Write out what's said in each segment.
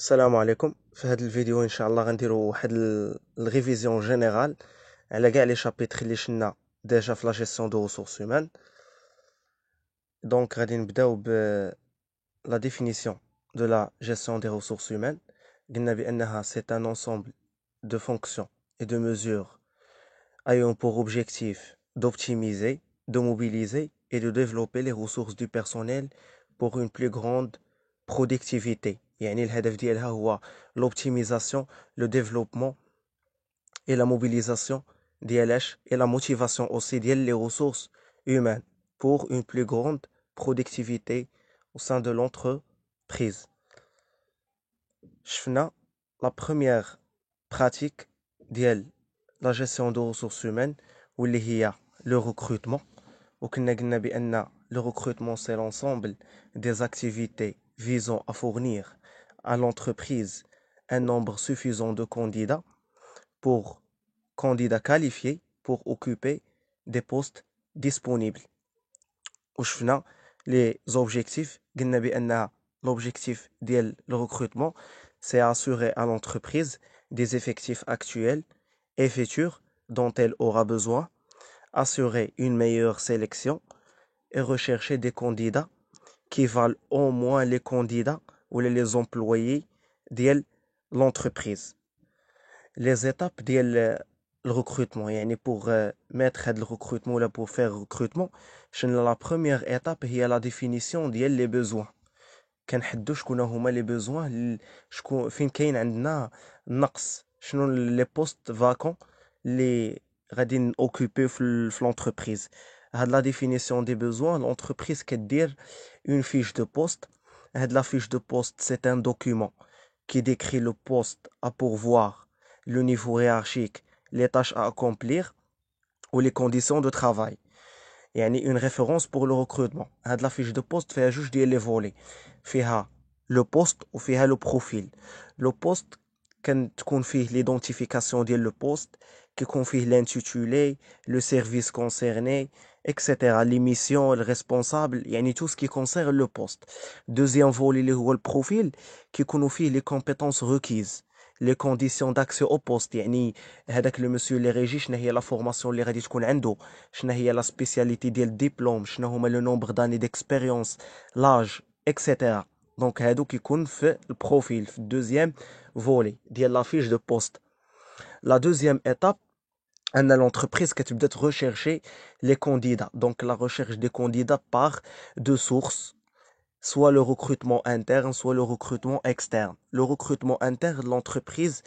السلام عليكم. في هذا الفيديو ان شاء الله غنديروا واحد الريفيزيون جينيرال على كاع لي شابيتر اللي شفنا ديجا في لا جيستيون دو ريسورس هيومان. دونك غادي نبداو ب لا définition de la gestion des ressources humaines. قلنا بانها c'est un ensemble de fonctions et de mesures ayant pour objectif d'optimiser, de mobiliser et de développer les ressources du personnel pour une plus grande productivité. يعني الهدف ديالها هو l'optimisation, le développement et la mobilisation ديالاش et la motivation aussi ديال les ressources humaines pour une plus grande productivité au sein de l'entreprise. شفنا la première pratique ديال la gestion de ressources humaines واللي هي le recrutement. وكنا قلنا بأن le recrutement c'est l'ensemble des activités visant à fournir à l'entreprise un nombre suffisant de candidats qualifiés pour occuper des postes disponibles. وشفنا les objectifs قلنا بأن l'objectif ديال le recrutement c'est assurer à l'entreprise des effectifs actuels et futurs dont elle aura besoin, assurer une meilleure sélection et rechercher des candidats qui valent au moins les candidats ou les employés de l'entreprise. Les étapes de le recrutement, يعني pour mettre le recrutement ou pour faire le recrutement, la première étape هي la définition ديال les besoins. كنحددوا شكون هما les besoins شكون فين كاين عندنا نقص شنو les postes vacants اللي غادي اوكوبي في l'entreprise. هاد la définition des besoins l'entreprise كدير une fiche de poste. هاد la fiche de poste c'est un document qui décrit le poste à pourvoir, le niveau hiérarchique, les tâches à accomplir ou les conditions de travail. يعني une référence pour le recrutement. هاد la fiche de poste فيها جوج ديال لي فولي، فيها le poste وفيها le profil. le poste كتكون فيه l'identification ديال le poste، كيكون فيه l'intitulé, le service concerné, etc. les missions, le responsable، يعني tout ce qui concerne le poste. deuxième volet اللي هو le profil كيكونوا فيه les compétences requises، les conditions d'accès au poste، يعني هذاك لو مسيو اللي غيجي شنو هي لا فورماسيون اللي غادي تكون عنده، شنو هي لا سبيسياليتي ديال الدبلوم، شنو هما لو نومبر داني ديكسبيريونس، لاج اكسيتيرا. دونك هادو كيكون في البروفيل في الدوزيام فولي ديال لا فيش دو بوست. لا دوزيام ايتاب ان l'entreprise كتبدا تغوشيرشي لي كانديدا. دونك لا recherche des candidats par deux sources, soit le recrutement interne, soit le recrutement externe. Le recrutement interne, l'entreprise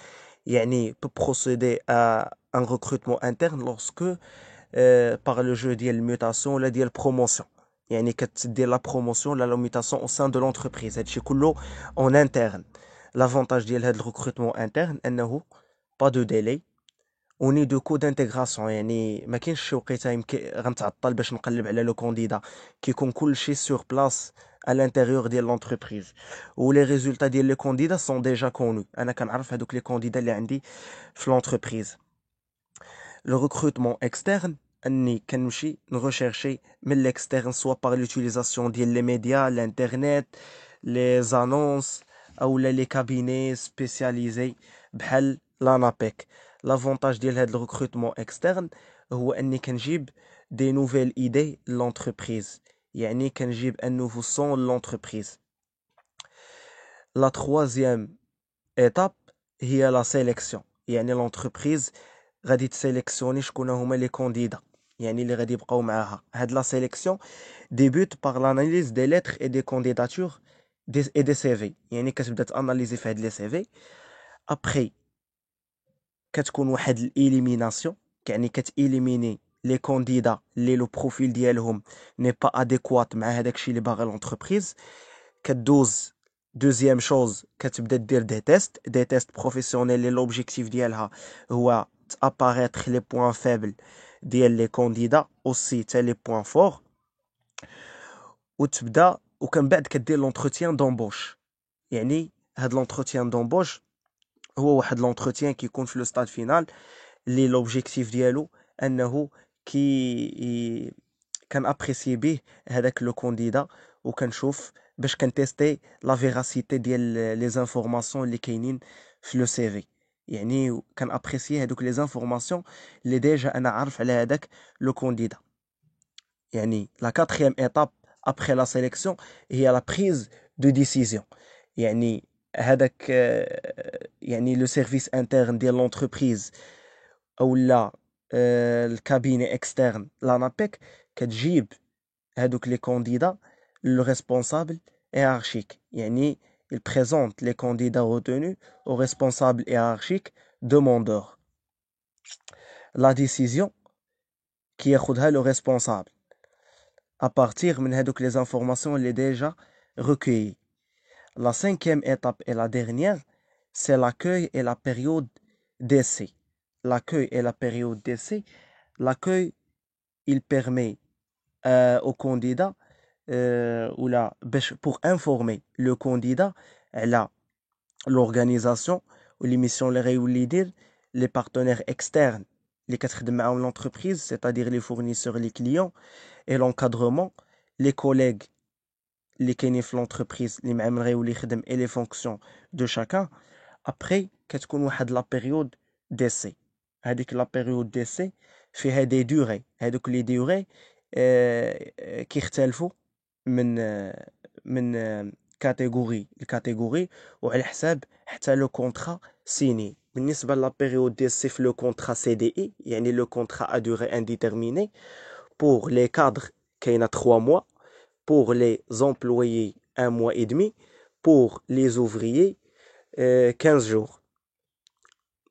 peut procéder à un recrutement interne lorsque par le jeu ديال mutation ولا ديال promotion. كتدير la promotion ولا la mutation au sein de l'entreprise. هادشي كله en interne. L'avantage ديال هاد الrecrutement interne انه pas de délai وني دو كو دانتيغراسيون، يعني ما كاينش شي وقيته يمكن غنتعطل باش نقلب على لو كونديدا، كيكون كلشي سور بلاص à l'intérieur ديال لونتربريز. و لي ريزولتا ديال لي كونديدا سون ديجا كونو، انا كنعرف هادوك لي كونديدا اللي عندي في لونتربريز. لو ريكروتمون اكسترن اني كنمشي نغوشيرشي من الاكسترن سوا بار لوتيليزاسيون ديال لي ميديا، الانترنت، لي زانونس اولا لي كابيني سبيسياليزي بحال لانابيك. لافونتاج ديال هاد الريكروتمون اكسترن هو اني كنجيب دي نوفيل ايدي لونتربريز، يعني كنجيب ان نوفو سون لونتربريز. لا تروازيام ايتاب هي لا سيليكسيون، يعني لونتربريز غادي تسيليكسيوني شكون هما لي كانديدا يعني اللي غادي يبقاو معاها. هاد لا سيليكسيون ديبوت بار لاناليز دي ليتر اي دي كانديداتور اي دي سي في، يعني كتبدا تاناليزي في هاد لي سي في. ابري كتكون واحد الاليميناسيون، يعني كتاليميني لي كانديدا اللي لو بروفيل ديالهم ني با اديكوات مع هذاك الشيء اللي باغا لونتربريز. كدوز دوزيام شوز كتبدا دير دي تيست بروفيسيونيل اللي لوبجيكتيف ديالها هو تاباريتر لي بوين فابل ديال لي كانديدا اوسي تا لي بوين فور. وتبدا وكان بعد كدير لونتروتيان دومبوش. يعني هاد لونتروتيان دومبوش هو واحد لونتروتيان كيكون في لو ستاد فينال اللي لوبجيكتيف ديالو انه كان ابريسي بيه هذاك لو كانديدا وكنشوف باش كنتيستي لا فيراسيتي ديال لي زانفورماسيون اللي كاينين في لو سي في. يعني كنابريسيي هادوك لي زانفورماسيون اللي ديجا انا عارف على هذاك لو كونديدا. يعني لا كاتريام ايتاب ابخي لا سيليكسيون هي لا بريز دو ديسيزيون. يعني هذاك يعني لو سيرفيس انترن ديال لونتربريز اولا الكابيني اكسترن لانابيك كتجيب هادوك لي كونديدا لو ريسبونسابل hiérarchique. يعني il présente les candidats retenus au responsable hiérarchique demandeur. La décision qui ياخدها le responsable à partir من هادوك les informations اللي déjà recueillies. La cinquième étape et la dernière, c'est l'accueil et la période d'essai. L'accueil et la période d'essai. L'accueil, il permet au candidat pour informer le candidat على l'organisation ou les missions les partenaires externes اللي كتخدم معاهم l'entreprise, c'est-à-dire les fournisseurs, les clients, et l'encadrement, les collègues اللي كاينين في l'entreprise اللي معاهم غيولي يخدم et les fonctions de chacun. Après كتكون واحد la période d'essai. هذيك la période d'essai فيها des durées. هذوك les durées كيختلفوا من كاتيجوري لكاتيجوري وعلى حساب حتى لو كونطرا سيني. بالنسبه لا بيريود ديسي في لو كونطرا سي دي اي يعني لو كونطرا ا دوغي انديتيرميني. pour les cadres كاينه 3 mois, pour les employés 1 mois et demi, pour les ouvriers 15 jours.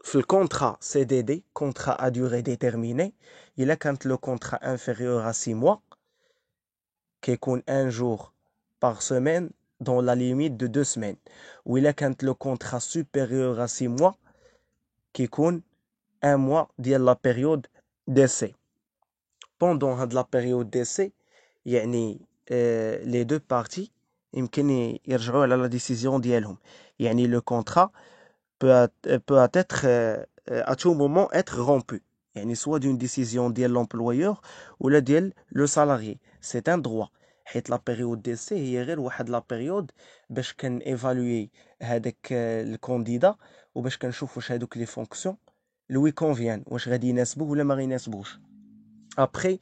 في الكونطرا سي دي دي كونطرا ا دوغي ديتيرميني الا كانت لو كونطرا inférieur à 6 mois كيكون 1 jour par semaine dans la limite de 2 semaines. ou il a quand le contrat supérieur à 6 mois كيكون 1 mois ديال la période d'essai. pendant la période d'essai يعني les deux parties يمكن يرجعوا على la décision ديالهم. يعني le contrat peut être à tout moment être rompu. يعني soit d'une décision ديال l'employeur ou la ديال le salarié. c'est un droit. حيت لا بيريود ديسي هي غير واحد لا بيريود باش كنيفالوي هذاك الكانديدا وباش كنشوف واش هذوك لي فونكسيون لوي كونفيان واش غادي يناسبوه ولا ما غيناسبوش. ابري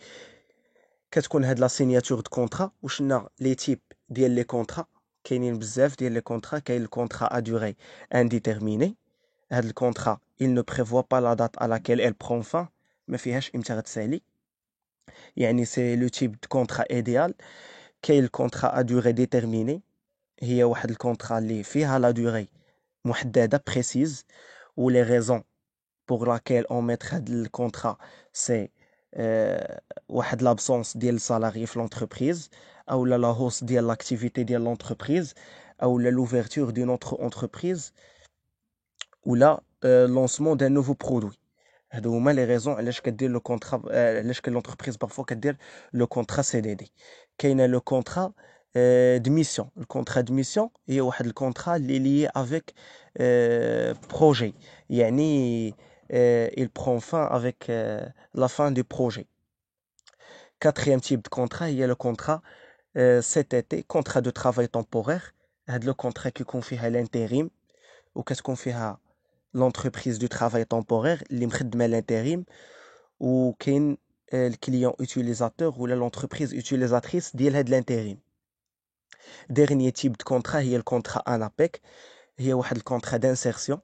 كتكون هاد لا سيناتور دو كونطرا. وشنا لي تيب ديال لي كونطرا كاينين بزاف ديال لي كونطرا. كاين الكونطرا ا دوغي انديتيرميني. هاد الكونطرا il ne prévoit pas la date à laquelle elle prend fin. ما فيهاش امتى غتسالي. يعني سي لو تيب دو كونطرا ايديال. كاين الكونطرا ا دوغي ديتيرميني هي واحد الكونطرا اللي فيها لا دوغي محدده بريسيز. و لي ريزون pour laquelle on met هاد الكونطرا سي واحد لابسونس ديال السالاري في لونتربريز اولا لا هوس ديال لاكتيفيتي ديال لونتربريز اولا لوفيرتور دون اوتر انتربريز ولا لونسمون دان نوفو برودوي. هادو هما لي ريزون علاش كدير لو كونطرا علاش كاين لونتربريز بارفو كدير لو كونطرا سي دي دي. كاينه لو كونطرا دو ميسيون. الكونطرا دو ميسيون هي واحد الكونطرا اللي لي افيك بروجي. يعني il prend fin avec la fin du projet. Quatrième type de contrat, il y a le contrat CTT, contrat de travail temporaire. هاد le contrat كيكون فيها l'intérim وكتكون فيها l'entreprise du travail temporaire اللي مخدمه l'intérim وكاين الكليون utilisateur ولا l'entreprise utilisatrice ديال هاد l'intérim. Dernier type de contrat هي الكونطرا ANAPEC. هي واحد الكونطرا d'insertion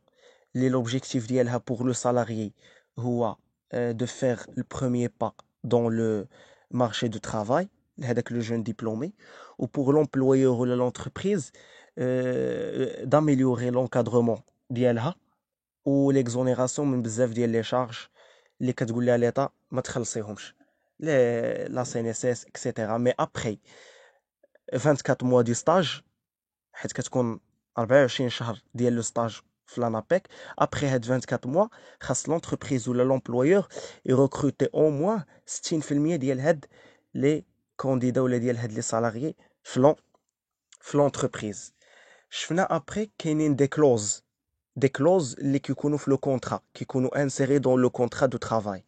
اللي l'objectif ديالها pour le salarié هو de faire le premier pas dans le marché du travail هذاك le jeune diplômé. ou pour l'employeur ou l'entreprise d'améliorer l'encadrement ديالها و l'exonération من بزاف ديال لي شارج اللي كتقول لها ليطا ما تخلصيهمش لا سي ان اس اس اكسيتيرا. مي ابري 24 mois du stage حيت كتكون 24 شهر ديال لو ستاج في لانابيك. ابري هاد 24 mois خاص لونتربريز ولا لومبلويور يركروتي او موان 60% ديال هاد لي كانديدا ولا ديال هاد لي سالاريي في لونتربريز. شفنا ابري كاينين دي كلوز اللي كيكونوا في لو كونطرا كيكونوا انسيري دون لو كونطرا دو ترافاي.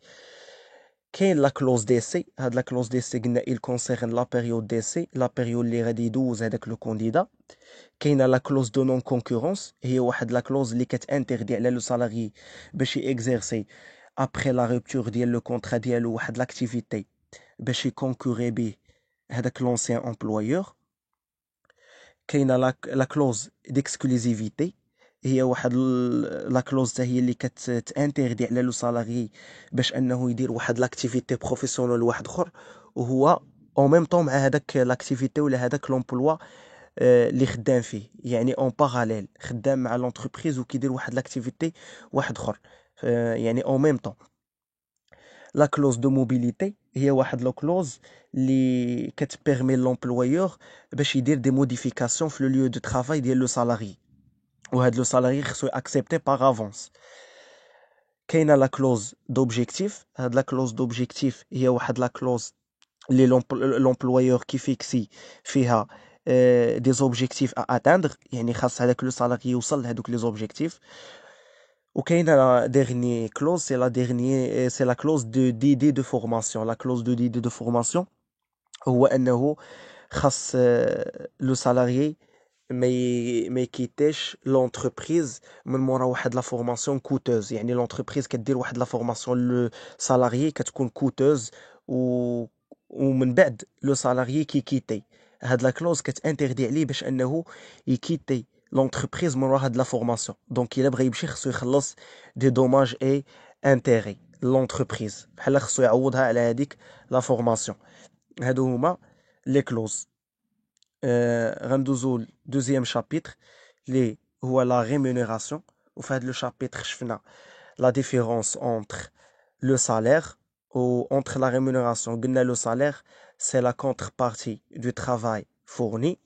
كاين لا كلوز ديسي. هاد لا كلوز ديسي قلنا il concerne la période d'essai، لا بيريود اللي غادي يدوز هذاك لو كونديدا. كاينه لا كلوز دو نون كونكورونس، هي واحد لا كلوز اللي كتانتردي على لو سالاري باش يكزيرسي ابري لا روبتور ديال لو كونطرا ديالو واحد لاكتيفيتي باش يكونكوري بيه هذاك لونسيان امبلويور. كاينه لا كلوز ديكسكلوزيفيتي، هي واحد لا كلوز حتى هي اللي كتانتردي على لو سالاري باش انه يدير واحد لاكتيفيتي بروفيسيونيل واحد اخر، وهو او ميم طون مع هذاك لاكتيفيتي ولا هذاك لومبلوا اللي خدام فيه، يعني اون باراليل خدام مع لونتربريز وكيدير واحد لاكتيفيتي واحد اخر، يعني او ميم طون. لا كلوز دو موبيليتي هي واحد لو كلوز اللي كتبيرمي لومبلويور باش يدير دي موديفيكاسيون في لو ليو دو ترافاي ديال لو سالاري، وهاد لو سالاري خصو اكسبتي باغ افونس. كاينه لا كلوز دوبجيكتيف. هاد لا كلوز دوبجيكتيف هي واحد لا كلوز اللي لومبلويور كيفيكسي فيها دي زوبجيكتيف ا اتاندر، يعني خاص هذاك لو سالاري يوصل لهذوك لي زوبجيكتيف. وكاينه لا ديرني كلوز، سي لا ديرني سي لا كلوز دي دو فورماسيون. لا كلوز دي دو فورماسيون هو انه خاص لو سالاريي ما يكيتيش لونتربريز من مورا واحد لا فورماسيون كوتوز، يعني لونتربريز كدير واحد لا فورماسيون لو سالاريي كتكون كوتوز و ومن بعد لو سالاريي كيكيتي. هاد لا كلوز كتانتردي عليه باش انه يكيتي لونتربريز من ورا هاد لا فورماسيون. دونك الا بغى يمشي خصو يخلص دي دوماج اي انتيري لونتربريز، بحال خصو يعوضها على هذيك لا فورماسيون. هادو هما لي كلوز. غندوزو دوزيام شابيتر اللي هو لا ريمونيراسيون. وفي هاد لو شابيتر شفنا لا ديفيرونس اونتر لو سالير و اونتر لا ريمونيراسيون. قلنا لو سالير سي لا كونتربارتي دو travail fourni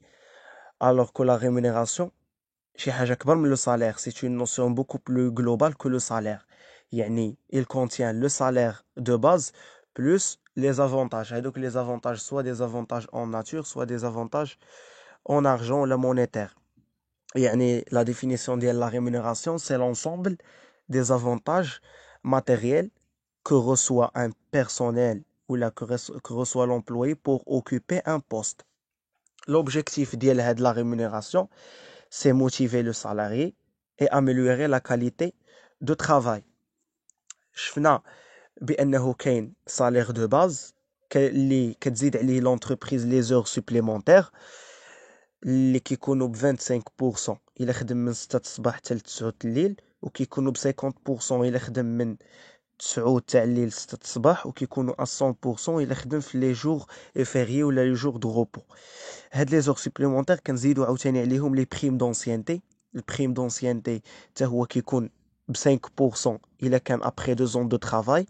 alors que la rémunération شي حاجة كبر من لو سالير. C'est une notion beaucoup plus globale que le salaire. يعني il contient le salaire de base plus les avantages. Donc les avantages, soit des avantages en nature, soit des avantages en argent ou la monétaire. يعني la définition de la rémunération, c'est l'ensemble des avantages matériels que reçoit un personnel ou que reçoit l'employé pour occuper un poste. L'objectif de la rémunération, c'est motiver le salarié et améliorer la qualité de travail. شفنا بأنه كاين salaire de base اللي كتزيد عليه l'entreprise les heures supplémentaires اللي كيكونوا ب 25% إلا خدم من 6 الصباح حتى ل 9 الليل، وكيكونوا ب 50% إلا خدم من 9 تاع الليل 6 الصباح، وكيكونوا 100% إلا خدم في لي جور فيريي ولا لي جور دو روبو. هاد لي زور سوبليمونتير كنزيدو عاوتاني عليهم لي بريم دونسيانتي. البريم دونسيانتي حتى هو كيكون ب 5% إلا كان ابري 2 ans دو travail،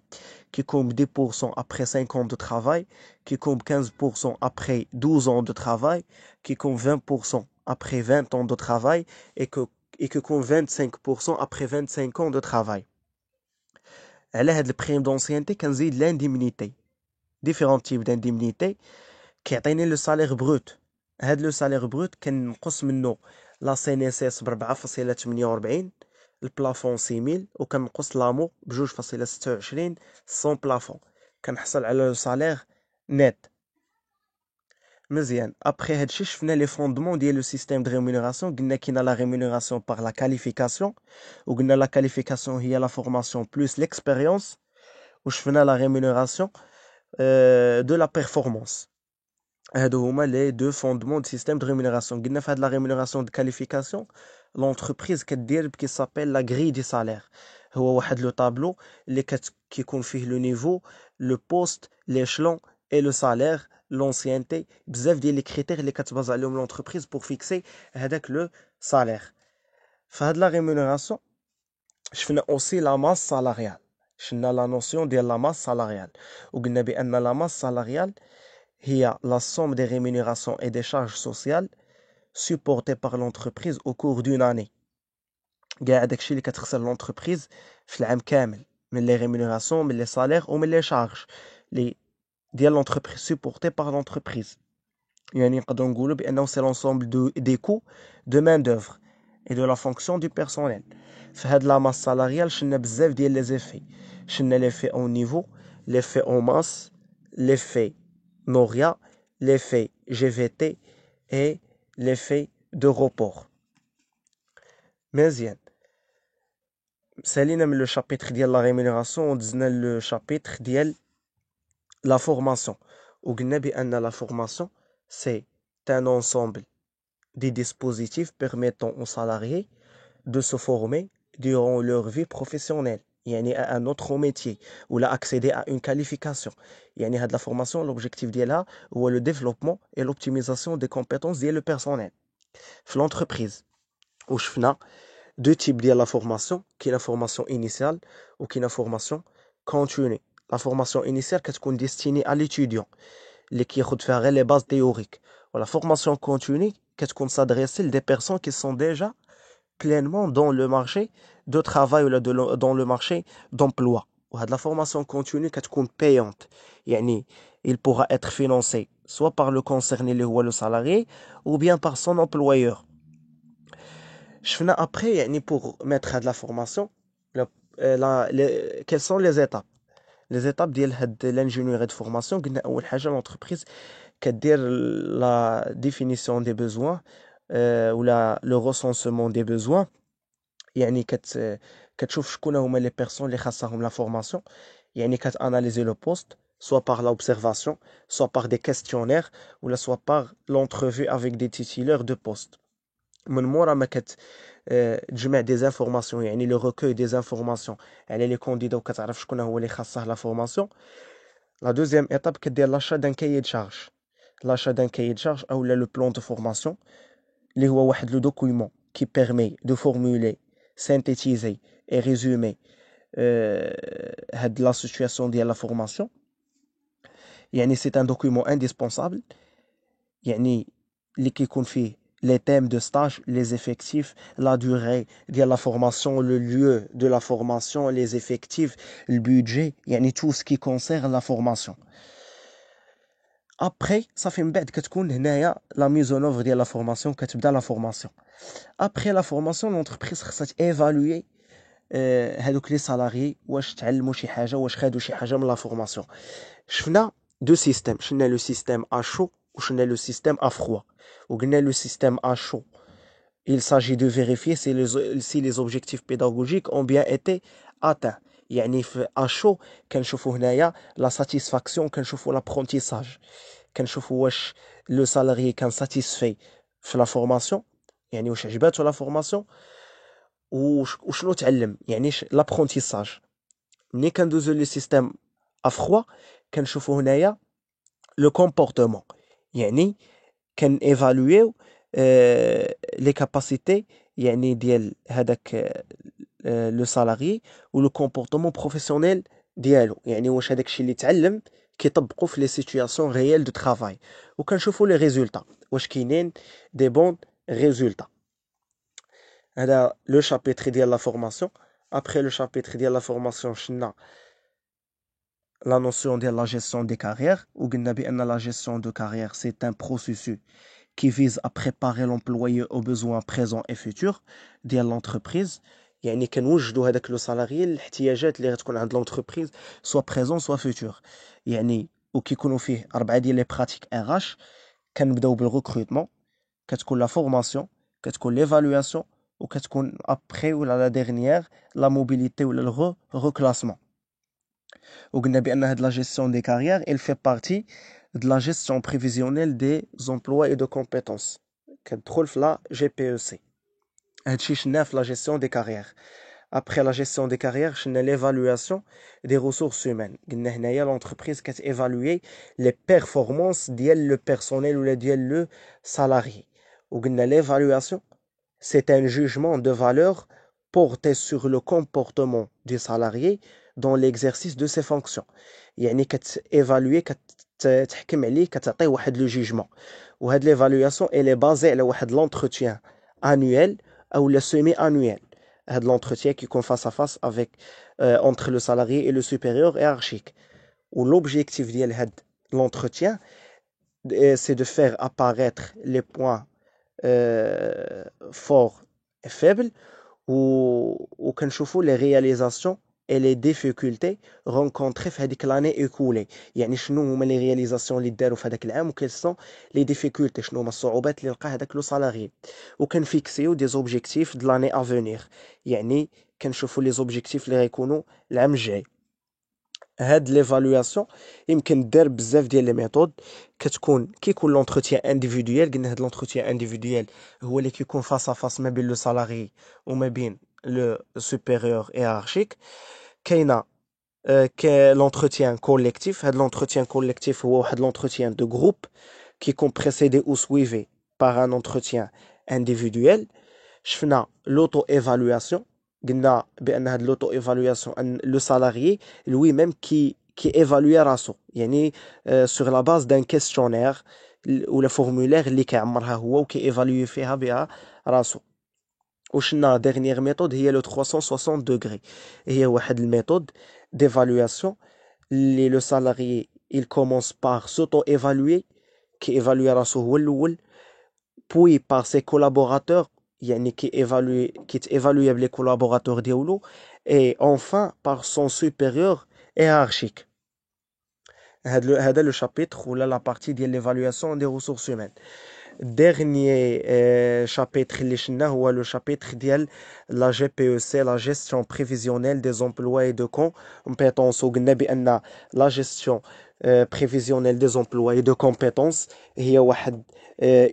كيكون ب 10% ابري 5 ans دو travail، كيكون ب 15% ابري 12 ans دو travail، كيكون 20% ابري 20 ans دو travail et كيكون 25% ابري 25 ans دو travail. على هاد البريم دونسيانتي كنزيد لانديمنيتي. ديفيرون تيب d'aindemnité كيعطيني لو سالير بروت. هاد لو سالير بروت كنقص منه لا سي ان اس اس ب 4.48، البلافون 6000، وكنقص لامو ب 2.26 سون بلافون، كنحصل على لو سالير نت. مزيان. ابخي هادشي شفنا لي فوندمون ديال لو سيستيم دو ريمونيراسيون. قلنا كاينه لا ريمونيراسيون باغ لا كاليفيكاسيون، وقلنا لا كاليفيكاسيون هي لا فورماسيون بلس ليكسبيريونس، وشفنا لا ريمونيراسيون دو لا بيرفورمانس. هادو هما لي دو فوندمون دو سيستيم دو ريمونيراسيون. قلنا في هاد لا ريمونيراسيون دو كاليفيكاسيون لونتربريز كدير بكي سابيل لا غري دي سالير. هو واحد لو طابلو اللي كيكون فيه لو نيفو، لو بوست، ليشلون اي لو سالير، لونسيانتي، بزاف ديال لي كريتير اللي كتباز عليهم لونتربريز بور فيكسي هذاك لو سالير. فهاد لا ريمونيراسيون شفنا اوسي لا ماس سالاريال. شفنا لا نوسيون ديال لا ماس سالاريال، وقلنا بان لا ماس سالاريال هي la somme des rémunérations et des charges sociales supportées par l'entreprise au cours d'une année. كاع داكشي اللي كتخسر l'entreprise في العام كامل من les rémunérations، من les salaires ou من les charges اللي ديال l'entreprise supportées par l'entreprise. يعني نقدروا نقولوا بانه c'est l'ensemble des coûts de main d'œuvre et de la fonction du personnel. في هاد لا ماس سالاريال شلنا بزاف ديال لي زيفي. شلنا ليفي او نيفو l'effet en masse, l'effet Noria, l'effet GVT et l'effet de report. مزيان سالينا من لو شابيتر ديال لا ريمونيراسيون ودزنا لو شابيتر ديال لا فورماسيون وقلنا بان لا فورماسيون سي un ensemble des dispositifs permettant aux salariés de se former durant leur vie professionnelle يعني à un autre métier ou là accéder à une qualification يعني هاد la formation l'objectif ديالها هو le développement et l'optimisation des compétences ديال le personnel في l'entreprise وشفنا deux types ديال la formation qui est la formation initiale ou qui est la formation continue la formation initiale كتكون destinée à l'étudiant اللي كياخد فيها غير les bases théoriques و la formation continue كتكون s'adresser des personnes qui sont déjà pleinement dans le marché de travail ou dans le marché d'emploi وهاد la formation continue كتكون payante يعني il pourra être financé soit par le concerné اللي هو le salarié ou bien par son employeur شفنا après يعني pour mettre هاد la formation quelles sont les étapes ديال هاد l'ingénierie de formation قلنا اول حاجه l'entreprise كدير la définition des besoins ou le recensement des besoins يعني كتشوف شكون هما les personnes اللي خاصهم la formation يعني كتاناليزي le poste soit par l'observation soit par des questionnaires ou soit par l'entrevue avec des titulaires de poste من مورا ما تجمع des informations يعني le recueil des informations على les candidats وكتعرف شكون هو اللي خاصه la formation la deuxième étape كدير l'achat d'un cahier de charge l'achat d'un cahier de charge ou le plan de formation اللي هو واحد le document qui permet de formuler synthétiser et résumer la situation de la formation يعني c'est un document indispensable يعني اللي كيكون فيه les thèmes de stage, les effectifs, la durée de la formation, le lieu de la formation, les effectifs, le budget, يعني tout ce qui concerne la formation. Après, ça fait بعد كتكون هنايا la mise en œuvre ديال la formation كتبدا la formation. Après la formation, l'entreprise خصها évaluer هادوك les salariés واش تعلموا شي حاجه واش خدوا شي حاجه من la formation. شفنا deux systèmes, شفنا le système à chaud وشفنا le système à froid. وقلنا le système à chaud il s'agit de vérifier si les objectifs pédagogiques ont bien été atteints يعني في à chaud كنشوفوا هنايا la satisfaction كنشوفوا l'apprentissage كنشوفوا واش le salarié كان satisfait في la formation يعني واش عجباتو la formation وشنو تعلم يعني l'apprentissage ملي كندوزو لي système à froid كنشوفوا هنايا le comportement يعني كان évaluer les capacités يعني ديال هذاك le salarié ou le comportement professionnel ديالو يعني واش هذاك الشيء اللي تعلم كيطبقوا في les situations réelles de travail وكنشوفوا les résultats واش كاينين des bons résultats هذا le chapitre ديال la formation après le chapitre ديال la formation شفنا la notion de la gestion des carrières وقلنا بأن la gestion de carrière c'est un processus qui vise à préparer l'employé aux besoins présents et futurs ديال l'entreprise يعني كنوجدوا هذاك لو سالاريي الاحتياجات اللي غتكون عند l'entreprise soit présent soit futur يعني وكيكونوا فيه 4 ديال لي براتيك RH كنبداو بالrecrutement كتكون la formation كتكون l'évaluation وكتكون après ولا la dernière la mobilité ولا le reclassement وقلنا بأن هاد la gestion des carrières elle fait partie de la gestion prévisionnelle des emplois et de compétences كتدخل في la GPEC هادشي شفناه في la gestion des carrières après la gestion des carrières شفنا l'évaluation des ressources humaines قلنا هنايا l'entreprise كتévaluer les performances ديال le personnel ولا ديال le salarié وقلنا l'évaluation c'est un jugement de valeur porté sur le comportement du salarié dans l'exercice de ses fonctions يعني كتévaluer تحكم عليه كتعطيه واحد لو جوجمون وهاد ليفالواسيون elle est basée على واحد l'entretien annuel ou le semi-annuel هاد l'entretien كيكون face à face avec entre le salarié et le supérieur hiérarchique ou l'objectif ديال هاد l'entretien c'est de faire apparaître les points forts et faibles وكنشوفوا les réalisations et les difficultés rencontrées في هذيك l'année écoulée. يعني شنو هما les réalisations اللي داروا في هذاك العام و quelles sont les difficultés، شنو هما الصعوبات اللي لقى هذاك لو سالاري. وكنفيكسيو دي زوبجيكتيف د l'année à venir، يعني كنشوفوا لي زوبجيكتيف اللي غيكونوا العام الجاي. هاد ليفالواسيون يمكن دير بزاف ديال لي ميثود. كتكون كيكون لونتروتيان انديفيدويال، قلنا هاد لونتروتيان انديفيدويال هو اللي كيكون فاس ا فاس ما بين لو سالاري وما بين لو سوبيريور هيرارشيك. كاينه لونتروتيان كوليكتيف. هاد لونتروتيان كوليكتيف هو واحد لونتروتيان دو جروب كيكون بريسيدي او سويفي بار ان انتروتيان انديفيدويال. شفنا لوتو ايفالواسيون، قلنا بان هاد لوتو ايفالواسيون ان لو سالاريي لوي ميم كي ايفالوي راسو، يعني سور لا باز دان كيستيونير ولا فورمولير اللي كيعمرها هو وكي ايفالوي فيها بها راسو. وشنا ديرنيير ميثود هي لو 360 دوغري، هي واحد الميثود ديفالواسيون اللي لو سالاريي il commence par s'auto-évaluer، كي ايفالوي راسو هو الاول، puis par ses collaborateurs، يعني كي تيفالوي بلي كولابوراتور ديالو، et enfin par son supérieur hiérarchique. هذا لو شابيتر ولا لا بارتي ديال ليفالواسيون دي ريسورس هيومان. dernier chapitre اللي شفنا هو لو شابيتر ديال لا جي بي او سي، لا جيستيون بريفيزيونيل دي زومبلوا دو كومبيتونس. وقلنا بان لا جيستيون prévisionnelle des emplois et de compétences هي واحد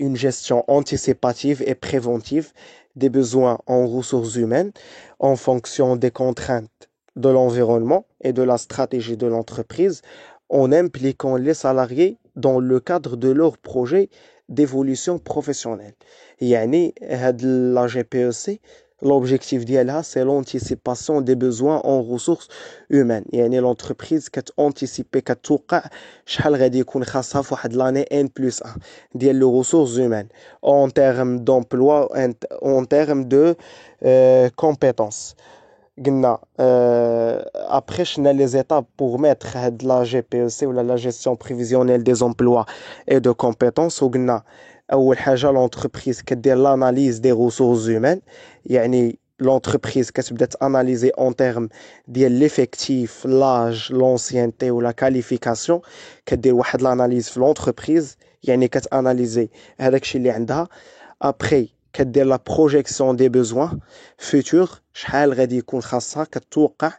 une gestion anticipative et préventive des besoins en ressources humaines en fonction des contraintes de l'environnement et de la stratégie de l'entreprise, en impliquant les salariés dans le cadre de leur projet d'évolution professionnelle. يعني هاد la GPEC l'objectif ديالها c'est l'anticipation des besoins en ressources humaines. يعني l'entreprise كتانتيسيبي كتوقع شحال غادي يكون خاصها في واحد لاني N+1 ديال les ressources humaines en termes d'emploi en termes de compétences. قلنا après شنا les étapes pour mettre هاد la GPEC ولا la gestion prévisionnelle des emplois et de compétences. وقلنا اول حاجه l'entreprise كدير l'analyse des ressources humaines، يعني l'entreprise كتبدا تاناليزي en termes ديال l'effectif، l'âge، l'ancienneté ou la qualification. كدير واحد l'analyse في l'entreprise، يعني كتاناليزي هذاك الشيء اللي عندها. après كدير لا بروجيكسيون دي بوزوان فيتور، شحال غادي يكون خاصها كتوقع.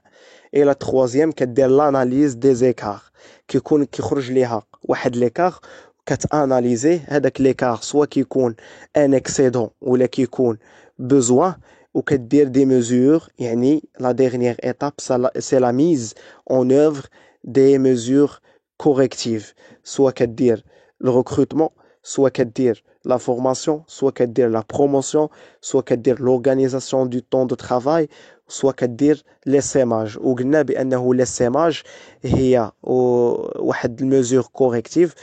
اي لا تروازيام كدير لاناليز دي زيكار، كيخرج ليها واحد ليكار كتاناليزيه. هذاك ليكار سوا كيكون ان اكسيدون ولا كيكون بوزوان، وكدير دي ميزور. يعني لا ديرنيير ايتاب سي لا ميز اون اوفر دي ميزور كوريكتيف، سوا كدير لو ريكروتمون، سوا كدير la formation، soit كدير la promotion، soit كدير l'organisation du temps de travail، soit كدير l'essaimage. وقلنا بأنه l'essaimage هي واحد المسور كوريكتيف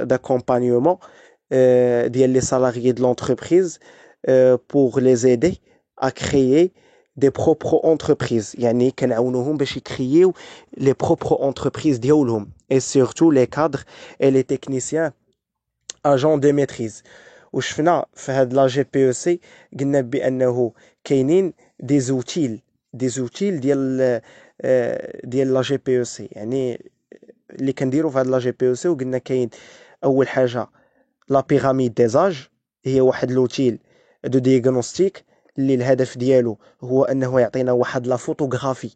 d'accompagnement ديال les salariés de l'entreprise pour les aider à créer des propres entreprises. يعني كنعاونوهم باش يكرييو les propres entreprises ديالهم، et surtout les cadres et les techniciens agent de maîtrise. وشفنا في هاد لا جي بي او سي قلنا بانه كاينين دي زوتيل ديال لا جي بي او سي، يعني اللي كنديروا في هاد لا جي بي او سي. وقلنا كاين اول حاجه لا بيراميد دي زاج، هي واحد لوتيل دو دياغنوستيك اللي الهدف ديالو هو انه يعطينا واحد لا فوتوغرافي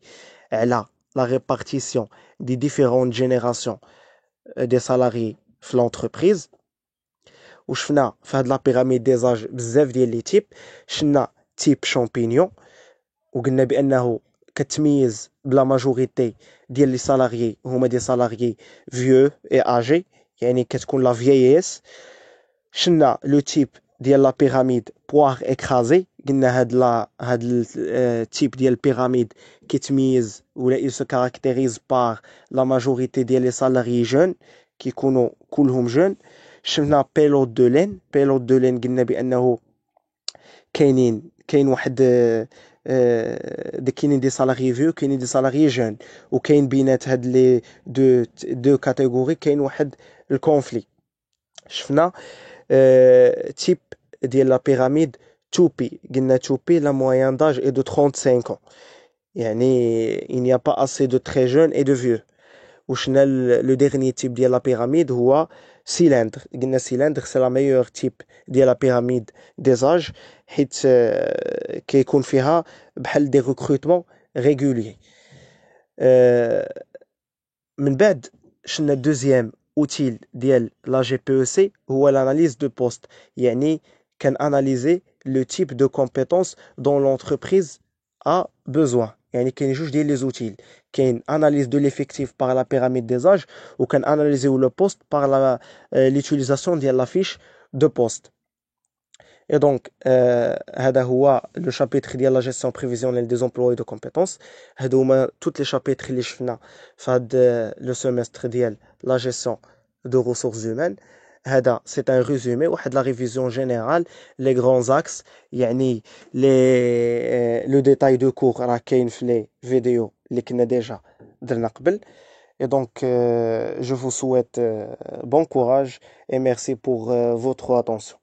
على لا ريبارتيسيون دي ديفيرونت جينيراسيون دي سالاري في لونتربريز. وشفنا في هاد لا بيراميد دي زاج بزاف ديال لي تيب. شفنا تيب شامبينيون، وقلنا بانه كتميز بلا ماجوريتي ديال لي سالاريي هما دي سالاريي فيو اي اجي، يعني كتكون لا فييس. شفنا لو تيب ديال لا بيراميد بوار اكرازي، قلنا هاد التيب ديال البيراميد كيتميز ولا il se caractérise par la majorité ديال لي سالاريي جون، كيكونوا كلهم جون. شفنا بيلوت دو لين. قلنا بانه كاين واحد كاينين دي سالاري فيو، كاينين دي سالاري جون، وكاين بينات هاد لي دو كاتيجوري كاين واحد الكونفلي. شفنا تيب ديال لا بيراميد توبي، قلنا توبي لا مويان داج اي دو 35 ans. يعني il n'y a pas assez de très jeunes et de vieux. وشنا le dernier type ديال la pyramide هو cylindre. قلنا cylindre c'est la meilleure type ديال la pyramide des âges حيت كيكون فيها بحال des recrutements réguliers. من بعد شنا deuxième outil ديال la GPEC هو l'analyse de poste. يعني كنanalyser le type de compétences dont l'entreprise a besoin. يعني كاين جوج ديال لي زوتيل، كاين analyse de l'effectif par la pyramide des âges وكان analyser le poste par l'utilisation ديال la fiche de poste. Et donc هذا هو لو شابيتر ديال لا جيستيون بريفيزيونيل دي زومبلوي دو كومبيتونس. هادو هما توت لي شابيتر اللي شفنا في هاد لو سيمستر ديال لا جيستيون دو ريسورس هيومان. هذا سي ان ريزومي، واحد لا ريفيزيون جينيرال لي غران زاكس، يعني لي لو ديتاي دو كور راه كاين في لي فيديو اللي كنا ديجا درنا قبل. Et donc, je vous souhaite bon courage et merci pour votre attention.